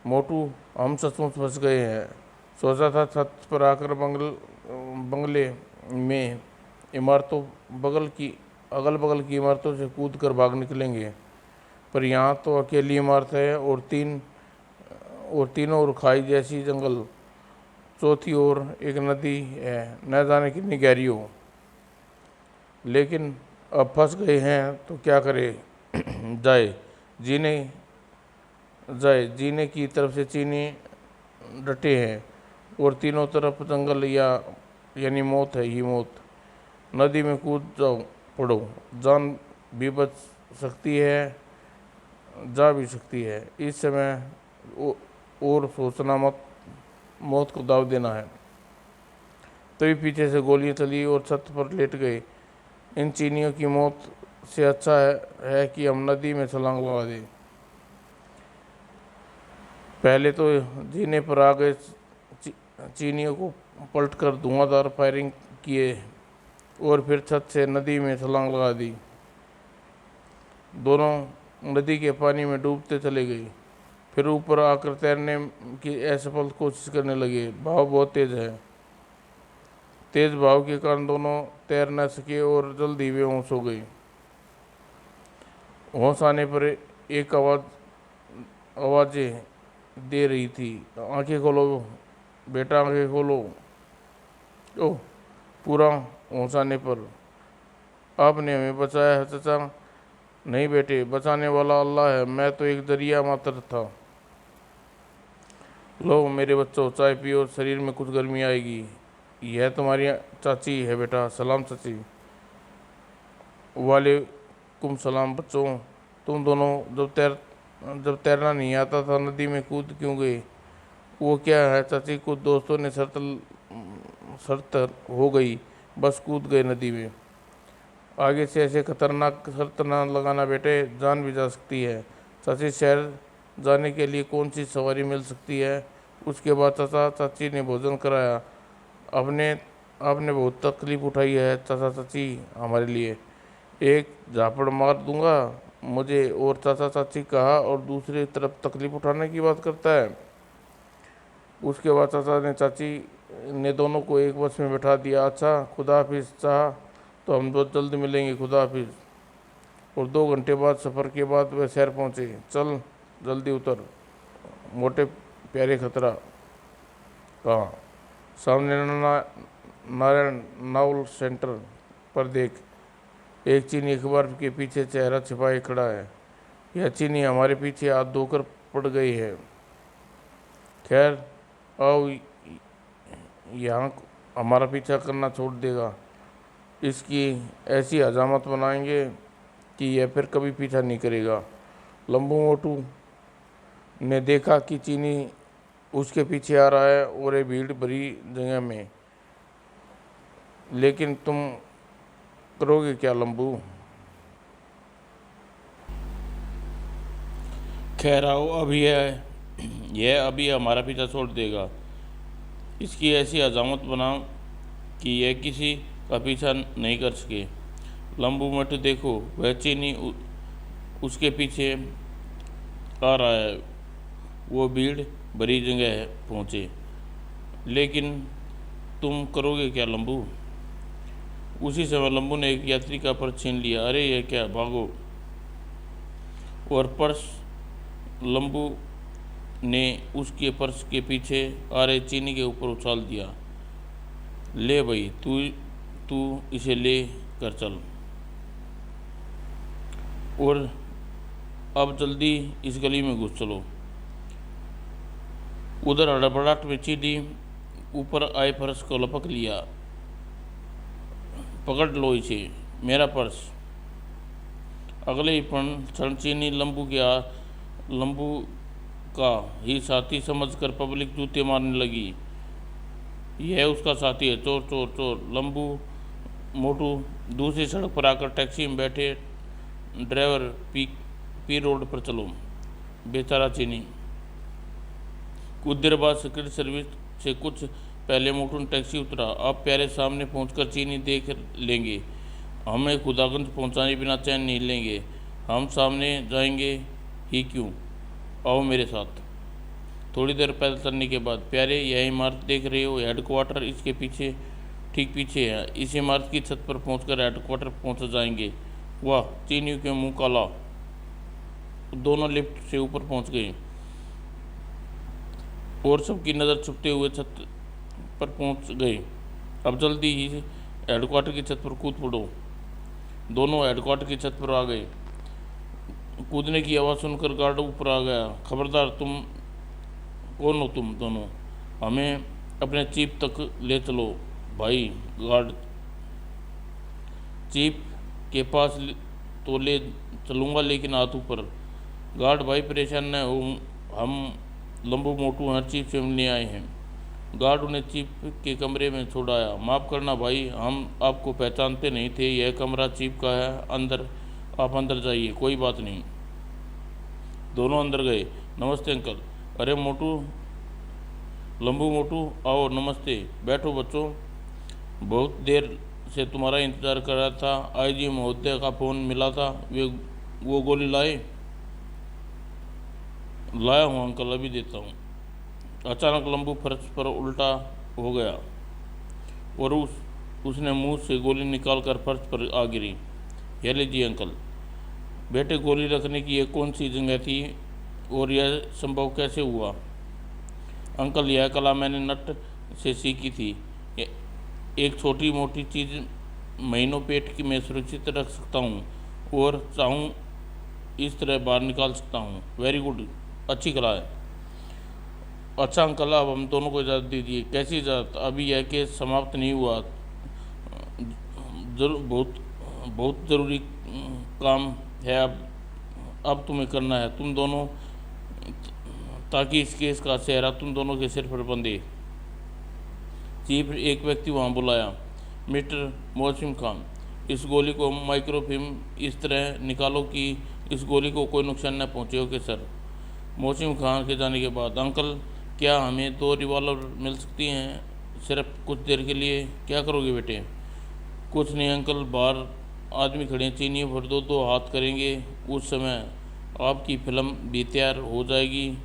मोटू, हम सचमुच फंस गए हैं। सोचा था छत पर आकर बंगले में इमारतों अगल बगल की इमारतों से कूद कर भाग निकलेंगे, पर यहाँ तो अकेली इमारत है और तीनों ओर खाई जैसी जंगल, चौथी ओर एक नदी है, न जाने कितनी गहरी हो। लेकिन अब फंस गए हैं तो क्या करें। जाए जीने जीने की तरफ से चीनी डटे हैं और तीनों तरफ जंगल यानी मौत है ही मौत। नदी में कूद जाओ, पड़ो, जान भी बच सकती है, जा भी सकती है। इस समय और सोचना मत, मौत को दाव देना है। तभी पीछे से गोलियां चली और छत पर लेट गए। इन चीनियों की मौत से अच्छा है कि हम नदी में छलांग लगा दें। पहले तो जीने पर आ गए चीनियों को पलटकर धुआंधार फायरिंग किए और फिर छत से नदी में छलांग लगा दी। दोनों नदी के पानी में डूबते चले गए। फिर ऊपर आकर तैरने की असफल कोशिश करने लगे। भाव बहुत तेज है। तेज भाव के कारण दोनों तैर न सके और जल्दी बेहोश हो गए। होश आने पर एक आवाजें दे रही थी, आंखें खोलो बेटा, आंखें खोलो। ओह, पूरा होश आने पर, आपने हमें बचाया है चाचा। नहीं बेटे, बचाने वाला अल्लाह है, मैं तो एक जरिया मात्र था। लो मेरे बच्चों, चाय पियो, शरीर में कुछ गर्मी आएगी। यह तुम्हारी चाची है बेटा। सलाम चाची। वालेकुम सलाम। बच्चों, तुम दोनों जब तैरना नहीं आता था नदी में कूद क्यों गए? वो क्या है चाची, कुछ दोस्तों ने शर्त हो गई, बस कूद गए नदी में। आगे से ऐसे खतरनाक शर्त ना लगाना बेटे, जान भी जा सकती है। चाची, शहर जाने के लिए कौन सी सवारी मिल सकती है? उसके बाद चाचा चाची ने भोजन कराया। आपने बहुत तकलीफ उठाई है चाचा चाची हमारे लिए। एक झापड़ मार दूंगा मुझे और चाचा चाची कहा और दूसरी तरफ तकलीफ उठाने की बात करता है। उसके बाद चाचा ने चाची ने दोनों को एक बस में बैठा दिया। अच्छा, खुदा हाफिज, चाह तो हम बहुत जल्द मिलेंगे, खुदा हाफिज। और 2 घंटे बाद सफ़र के बाद वह शहर पहुँचे। चल जल्दी उतर मोटे प्यारे, खतरा कहाँ? सामने नारायण नावल सेंटर पर देख, एक चीनी अखबार के पीछे चेहरा छिपाए खड़ा है। यह चीनी हमारे पीछे हाथ धोकर पड़ गई है। खैर आओ, यहाँ हमारा पीछा करना छोड़ देगा। इसकी ऐसी हजामत बनाएंगे कि यह फिर कभी पीछा नहीं करेगा। लंबू मोटू ने देखा कि चीनी उसके पीछे आ रहा है और एक भीड़ भरी जगह में। लेकिन तुम करोगे क्या लंबू? खैर आओ, यह अभी हमारा पीछा छोड़ देगा। इसकी ऐसी अजामत बनाओ कि यह किसी का पीछा नहीं कर सके। लंबू मोटू देखो, वह चीनी उसके पीछे आ रहा है। वो भीड़ भरी जगह पहुँचे। लेकिन तुम करोगे क्या लंबू? उसी समय लंबू ने एक यात्री का पर्स छीन लिया। अरे यह क्या, भागो! और पर्स लंबू ने उसके पर्स के पीछे आ रहे चीनी के ऊपर उछाल दिया। ले भाई, तू इसे ले कर चल, और अब जल्दी इस गली में घुस चलो। उधर हड़बड़ाहट में चीनी ऊपर आए पर्स को लपक लिया। पकड़ लो इसे, मेरा पर्स। अगले ही क्षण चीनी लंबू का ही साथी समझकर पब्लिक जूते मारने लगी। यह उसका साथी है, चोर चोर चोर। लंबू मोटू दूसरी सड़क पर आकर टैक्सी में बैठे। ड्राइवर, पी रोड पर चलो। बेचारा चीनी। कुछ देर बाद सिक्योरिटी सर्विस से कुछ पहले मोटू ने टैक्सी उतरा। आप प्यारे सामने पहुंचकर चीनी देख लेंगे। हमें खुदागंज पहुंचाने बिना चैन नहीं लेंगे। हम सामने जाएंगे ही क्यों, आओ मेरे साथ। थोड़ी देर पैदल चलने के बाद, प्यारे यह इमारत देख रहे हो, हेडक्वार्टर इसके पीछे, ठीक पीछे है। इस इमारत की छत पर पहुंचकर हेडक्वार्टर पहुंच जाएंगे। वाह, चीनियों के मुंह काला। दोनों लिफ्ट से ऊपर पहुंच गए और सबकी नज़र छुपते हुए छत पर पहुंच गए। अब जल्दी ही हेडक्वार्टर की छत पर कूद पड़ो। दोनों हेडक्वार्टर की छत पर आ गए। कूदने की आवाज़ सुनकर गार्ड ऊपर आ गया। खबरदार, तुम कौन हो तुम दोनों? हमें अपने चीफ तक ले चलो भाई। गार्ड, चीफ के पास तो ले चलूँगा, लेकिन हाथ ऊपर। गार्ड, भाई परेशान न हो, हम लंबू मोटू हर चीफ से मिलने आए हैं। गार्ड उन्हें चीफ के कमरे में छोड़ाया। माफ़ करना भाई, हम आपको पहचानते नहीं थे। यह कमरा चीफ का है, अंदर आप अंदर जाइए, कोई बात नहीं। दोनों अंदर गए। नमस्ते अंकल। अरे मोटू, लंबू मोटू, आओ नमस्ते, बैठो बच्चों, बहुत देर से तुम्हारा इंतज़ार कर रहा था। आईजी महोदय का फ़ोन मिला था, वो गोली लाए? लाया हूँ अंकल, अभी देता हूँ। अचानक लंबू फर्श पर उल्टा हो गया और उसने मुंह से गोली निकालकर फर्श पर आ गिरी। यह लीजिए अंकल। बेटे, गोली रखने की ये कौन सी जगह थी और यह संभव कैसे हुआ? अंकल, यह कला मैंने नट से सीखी थी। एक छोटी मोटी चीज़ महीनों पेट की मैं सुरक्षित रख सकता हूँ और चाहूँ इस तरह बाहर निकाल सकता हूँ। वेरी गुड, अच्छी कला है। अच्छा अंकल, अब हम दोनों को इजाज़त दीजिए। कैसी इजाज़त? अभी यह केस समाप्त नहीं हुआ। बहुत बहुत ज़रूरी काम है अब तुम्हें करना है, तुम दोनों, ताकि इस केस का सेहरा तुम दोनों के सिर पर बंधे। चीफ एक व्यक्ति वहाँ बुलाया। मिस्टर मोहसिन खान, इस गोली को माइक्रोफिल्म इस तरह निकालो कि इस गोली को कोई नुकसान न पहुँचे। Okay sir. मोहसिन खान के जाने के बाद, अंकल क्या हमें 2 रिवॉल्वर मिल सकती हैं सिर्फ कुछ देर के लिए? क्या करोगे बेटे? कुछ नहीं अंकल, बाहर आदमी खड़े हैं, चीनियों पर 2-2 हाथ करेंगे, उस समय आपकी फिल्म भी तैयार हो जाएगी।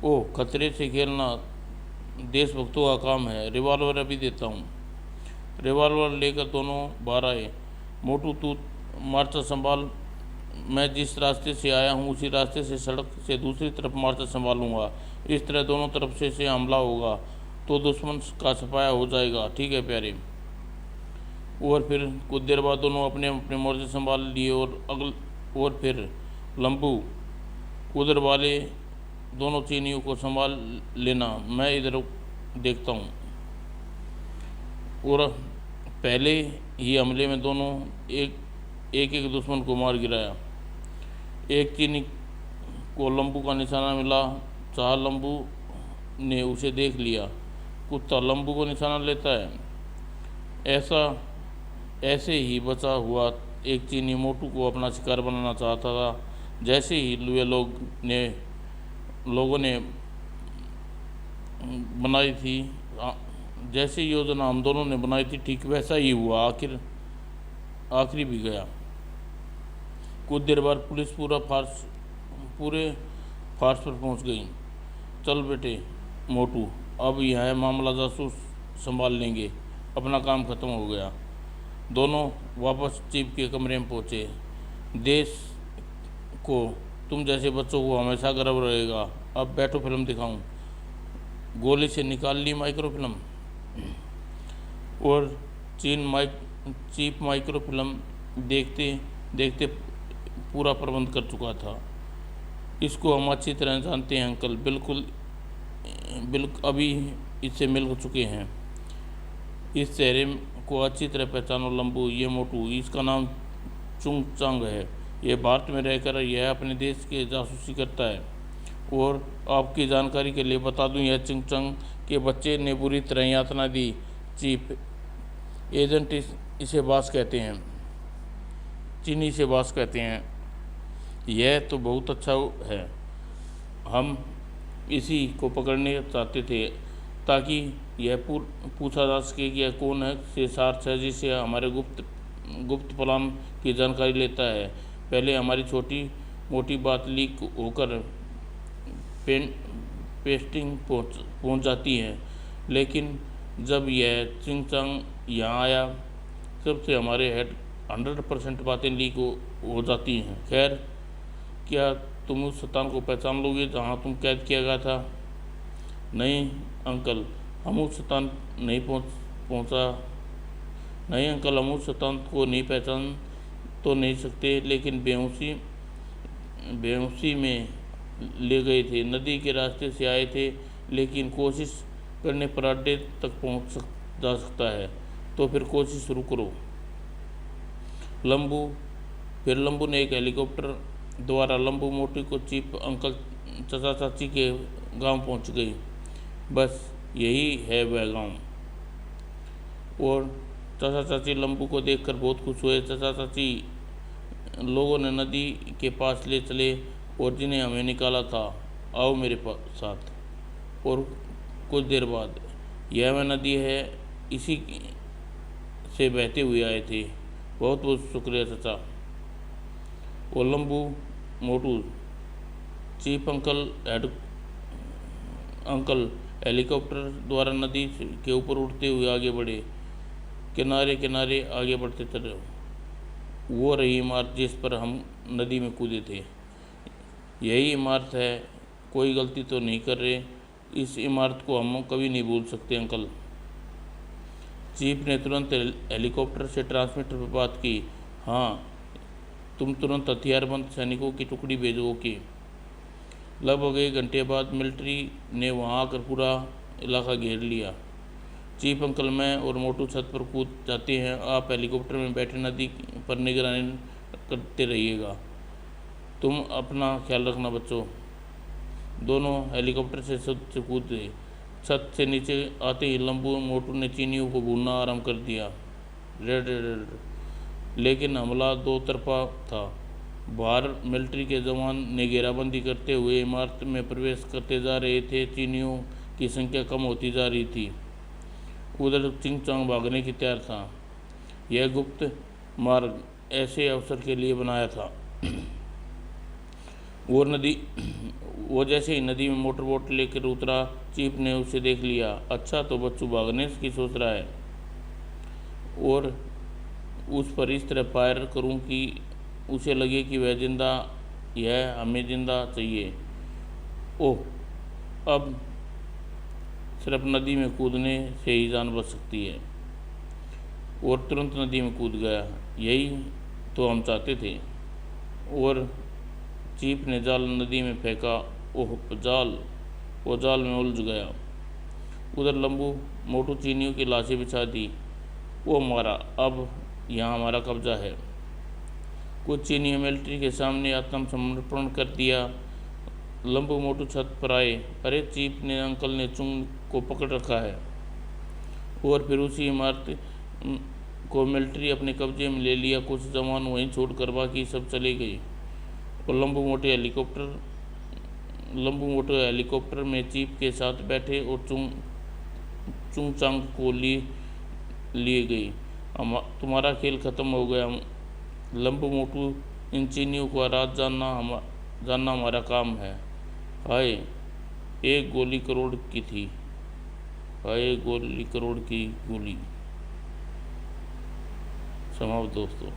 ओह, खतरे से खेलना देशभक्तों का काम है। रिवॉल्वर अभी देता हूँ। रिवॉल्वर लेकर दोनों बाहर आए। मोटू, तू मार्चा संभाल, मैं जिस रास्ते से आया हूँ उसी रास्ते से सड़क से दूसरी तरफ मार्चा संभालूंगा। इस तरह दोनों तरफ से हमला होगा तो दुश्मन का सफाया हो जाएगा। ठीक है प्यारे। और फिर कुछ देर बाद दोनों अपने अपने मोर्चे संभाल लिए और फिर लंबू, उधर वाले दोनों चीनियों को संभाल लेना, मैं इधर देखता हूँ। और पहले ही हमले में दोनों एक दुश्मन को मार गिराया। एक चीनी को लंबू का निशाना मिला। चाह लंबू ने उसे देख लिया। कुत्ता लंबू को निशाना लेता है। ऐसे ही बचा हुआ एक चीनी मोटू को अपना शिकार बनाना चाहता था। जैसे ही वे लोगों ने बनाई थी, जैसे योजना हम दोनों ने बनाई थी, ठीक वैसा ही हुआ। आखिरी भी गया। कुछ देर बाद पुलिस पूरे फार्स पर पहुंच गई। चल बेटे मोटू, अब यह मामला जासूस संभाल लेंगे, अपना काम खत्म हो गया। दोनों वापस चीफ के कमरे में पहुंचे। देश को तुम जैसे बच्चों को हमेशा गर्व रहेगा। अब बैठो, फिल्म दिखाऊं। गोली से निकाल ली माइक्रोफिल्म और चीफ माइक्रोफिल्म देखते देखते पूरा प्रबंध कर चुका था। इसको हम अच्छी तरह जानते हैं अंकल, बिल्कुल अभी इससे मिल चुके हैं। इस चेहरे को अच्छी तरह पहचानो लंबू, ये मोटू, इसका नाम चुंग चांग है। यह भारत में रहकर यह अपने देश के जासूसी करता है। और आपकी जानकारी के लिए बता दूं, यह चुंग चांग के बच्चे ने बुरी तरह यातना दी। चीफ एजेंट इसे बास कहते हैं, चीनी से बास कहते हैं। यह तो बहुत अच्छा है। हम इसी को पकड़ने चाहते थे ताकि यह पूछा जा सके कि यह कौन है। शेषार्थ है जिसे हमारे गुप्त प्लान की जानकारी लेता है। पहले हमारी छोटी मोटी बात लीक होकर पेस्टिंग पहुंच जाती है। लेकिन जब यह चिंगचांग यहाँ आया तब से हमारे हेड 100% बातें लीक हो जाती हैं। खैर, क्या तुम उस शैतान को पहचान लोगे जहाँ तुम कैद किया गया था? नहीं अंकल, हम उस शैतान नहीं पहुँचा नहीं अंकल, हम उस शैतान को नहीं पहचान तो नहीं सकते, लेकिन बेहोशी में ले गए थे। नदी के रास्ते से आए थे, लेकिन कोशिश करने पर अड्डे तक जा सकता है। तो फिर कोशिश शुरू करो। लंबू ने एक हेलीकॉप्टर द्वारा लंबू मोटू को चीफ अंकल चाचा चाची के गांव पहुंच गई। बस यही है वह गांव। और चाचा चाची लंबू को देखकर बहुत खुश हुए। चाचा चाची लोगों ने नदी के पास ले चले और जिन्हें हमें निकाला था, आओ मेरे साथ। और कुछ देर बाद, यह वह नदी है, इसी से बहते हुए आए थे। बहुत बहुत शुक्रिया चाचा। और लंबू मोटू चीफ अंकल हेलीकॉप्टर द्वारा नदी के ऊपर उड़ते हुए आगे बढ़े। किनारे किनारे आगे बढ़ते चले। वो रही इमारत जिस पर हम नदी में कूदे थे। यही इमारत है, कोई गलती तो नहीं कर रहे। इस इमारत को हम कभी नहीं भूल सकते अंकल। चीफ ने तुरंत हेलीकॉप्टर से ट्रांसमीटर पर बात की। हाँ, तुम तुरंत हथियारबंद सैनिकों की टुकड़ी भेजो कि लगभग 1 घंटे बाद मिलिट्री ने वहां आकर पूरा इलाका घेर लिया। चीफ अंकल, मैं और मोटू छत पर कूद जाते हैं। आप हेलीकॉप्टर में बैठे नदी पर निगरानी करते रहिएगा। तुम अपना ख्याल रखना बच्चों। दोनों हेलीकॉप्टर से छत से कूदे। छत से नीचे आते ही लंबू मोटू ने चीनियों को भूनना आरंभ कर दिया। लेकिन हमला 2 तरफा था। बाहर मिलिट्री के जवान ने घेराबंदी करते हुए इमारत में प्रवेश करते जा रहे थे। चीनियों की संख्या कम होती जा रही थी। उधर चिंगचांग भागने की तैयार था। यह गुप्त मार्ग ऐसे अवसर के लिए बनाया था। वो जैसे ही नदी में मोटर बोट लेकर उतरा, चीफ ने उसे देख लिया। अच्छा, तो बच्चू भागने की सोच रहा है और उस पर इस तरह फायर करूं कि उसे लगे कि वह जिंदा, यह हमें जिंदा चाहिए। ओह, अब सिर्फ नदी में कूदने से ही जान बच सकती है। और तुरंत नदी में कूद गया। यही तो हम चाहते थे। और चीफ ने जाल नदी में फेंका। ओह, वो जाल में उलझ गया। उधर लंबू मोटू चीनियों की लाशें बिछा दी। वो मारा, अब यहाँ हमारा कब्जा है। कुछ चीनी मिलिट्री के सामने आत्मसमर्पण कर दिया। लंबू मोटू छत पर आए। अरे, चीफ ने अंकल ने चुंग को पकड़ रखा है। और फिर उसी इमारत को मिलिट्री अपने कब्जे में ले लिया। कुछ जवान वहीं छोड़कर बाकी सब चले गए। और लंबू मोटू हेलीकॉप्टर में चीफ के साथ बैठे और चुंगचांग को लिए गई। तुम्हारा खेल खत्म हो गया लंबू मोटू। इन चीनियों को राज जानना हमारा काम है। हाय, 1 गोली करोड़ की थी। हाय, गोली करोड़ की गोली। समाप्त दोस्तों।